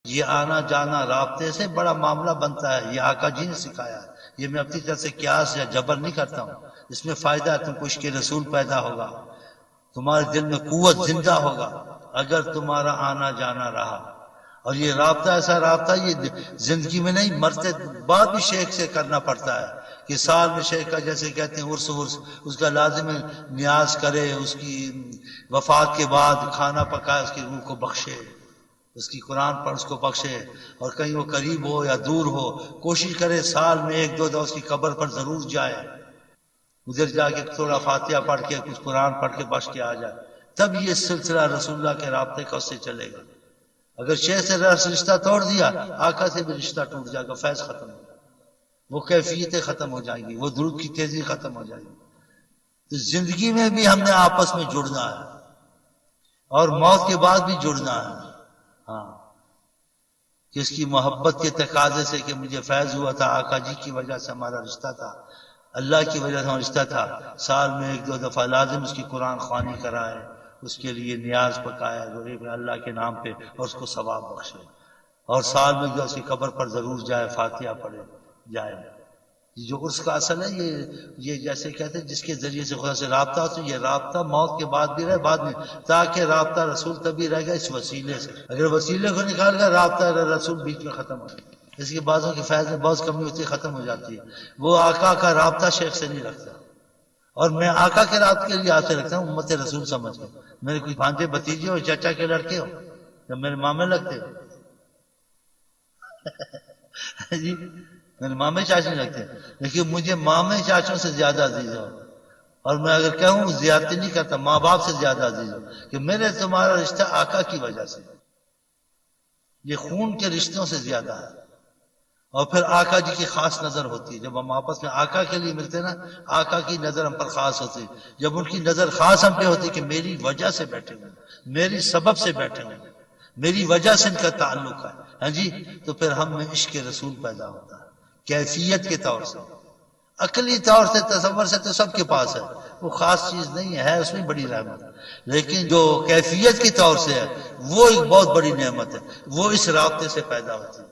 یہ آنا جانا رابطے سے بڑا معاملہ بنتا ہے، یہ آقا جی نے سکھایا ہے۔ یہ میں اپنی طرف سے قیاس یا جبر نہیں کرتا ہوں، اس میں فائدہ ہے، تم کو عشق رسول پیدا ہوگا، تمہارے دل میں قوت زندہ ہوگا اگر تمہارا آنا جانا رہا۔ اور یہ رابطہ ایسا رابطہ یہ زندگی میں نہیں، مرتے بعد بھی شیخ سے کرنا پڑتا ہے کہ سال میں شیخ کا جیسے کہتے ہیں عرس اس کا لازم ہے نیاز کرے، اس کی وفات کے بعد کھانا پکائے، اس کی روح کو بخشے، اس کی قرآن پر اس کو بخشے، اور کہیں وہ قریب ہو یا دور ہو کوشش کرے سال میں ایک دو دفعہ اس کی قبر پر ضرور جائے، ادھر جا کے تھوڑا فاتحہ پڑھ کے کچھ قرآن پڑھ کے بخش کے آ جائے، تب یہ سلسلہ رسول اللہ کے رابطے کا اس سے چلے گا۔ اگر شیخ سے رشتہ توڑ دیا، آقا سے بھی رشتہ ٹوٹ جائے گا، فیض ختم ہو جائے گا، وہ کیفیتیں ختم ہو جائیں گی، وہ درود کی تیزی ختم ہو جائے گی۔ تو زندگی میں بھی ہم نے آپس میں جڑنا ہے اور موت کے بعد بھی جڑنا ہے، ہاں، کہ اس کی محبت کے تقاضے سے کہ مجھے فیض ہوا تھا، آقا جی کی وجہ سے ہمارا رشتہ تھا، اللہ کی وجہ سے ہمارا رشتہ تھا، سال میں ایک دو دفعہ لازم اس کی قرآن خوانی کرائے، اس کے لیے نیاز پکایا اللہ کے نام پہ اور اس کو ثواب بخشے، اور سال میں جو اس کی قبر پر ضرور جائے، فاتحہ پڑھے جائے۔ جو عرس کا اصل ہے یہ جیسے کہتے ہیں جس کے ذریعے سے خدا سے رابطہ ہوتا ہے، یہ رابطہ موت کے بعد بھی رہے، بعد میں، تاکہ رابطہ رسول تبھی رہے گا اس وسیلے سے، اگر وسیلے کو نکال کر رابطہ رسول بیچ میں ختم ہو جائے، اس کے بعضوں کے فیض میں بہت کمی ہوتی ہے، ختم ہو جاتی ہے، وہ آقا کا رابطہ شیخ سے نہیں رکھتا، اور میں آقا کے رابطے کے لیے آپ سے رکھتا ہوں امت رسول سمجھ کے، میرے کوئی بھانجے بھتیجے ہو، چچا کے لڑکے ہو، جب میرے مامے لگتے ہو جی میرے مامے چاچے نہیں لگتے، لیکن مجھے مامے چاچوں سے زیادہ عزیز ہو، اور میں اگر کہوں زیادتی نہیں کرتا، ماں باپ سے زیادہ عزیز ہو، کہ میرے تمہارا رشتہ آقا کی وجہ سے، یہ خون کے رشتوں سے زیادہ ہے، اور پھر آقا جی کی خاص نظر ہوتی ہے، جب ہم آپس میں آقا کے لیے ملتے ہیں نا، آقا کی نظر ہم پر خاص ہوتی ہے، جب ان کی نظر خاص ہم پہ ہوتی ہے کہ میری وجہ سے بیٹھے ہوئے، میری سبب سے بیٹھے ہوئے، میری وجہ سے ان کا تعلق ہے، ہاں جی، تو پھر ہم میں عشق رسول پیدا ہوتا ہے کیفیت کے طور سے، عقلی طور سے تصور سے تو سب کے پاس ہے، وہ خاص چیز نہیں ہے، اس میں بڑی رحمت، لیکن جو کیفیت کے طور سے ہے وہ ایک بہت بڑی نعمت ہے، وہ اس رابطے سے پیدا ہوتی ہے۔